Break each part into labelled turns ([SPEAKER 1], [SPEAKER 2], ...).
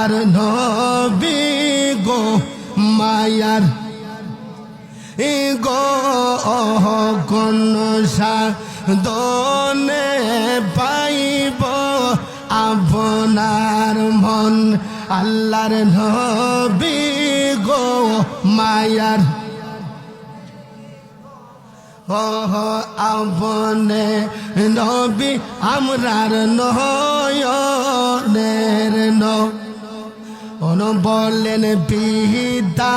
[SPEAKER 1] আল্লাহর নবী গো মায়ার গো কোন সাধনে পাইব আপনার মন আল্লাহর নবী গো মায়ার আপনে নবী আমরার নয়নের বলেন পিতা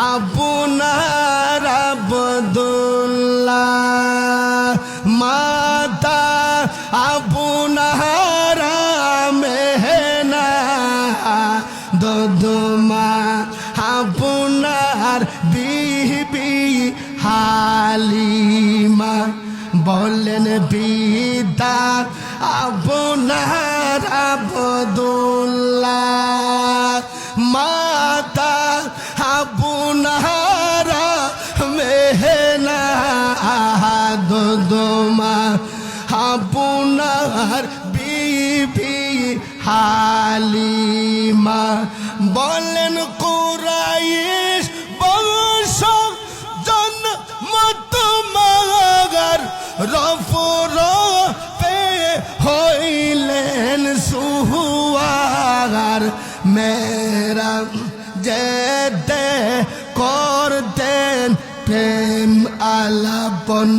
[SPEAKER 1] আপনার আব্দুল্লাহ মাতা আপনার মেহনা দদমা আপনার বিবি হালিমা বলেন পিতা আপনার আব্দুল্লাহ মাতা আপনার মেহনা দদমা আপনার বিবি হালিমা বলেন কুরাইশ বংশ জন্ম তোমার রফর পে হইলেন সুয়ার মেরা যেতে করতেন প্রেম আলাপন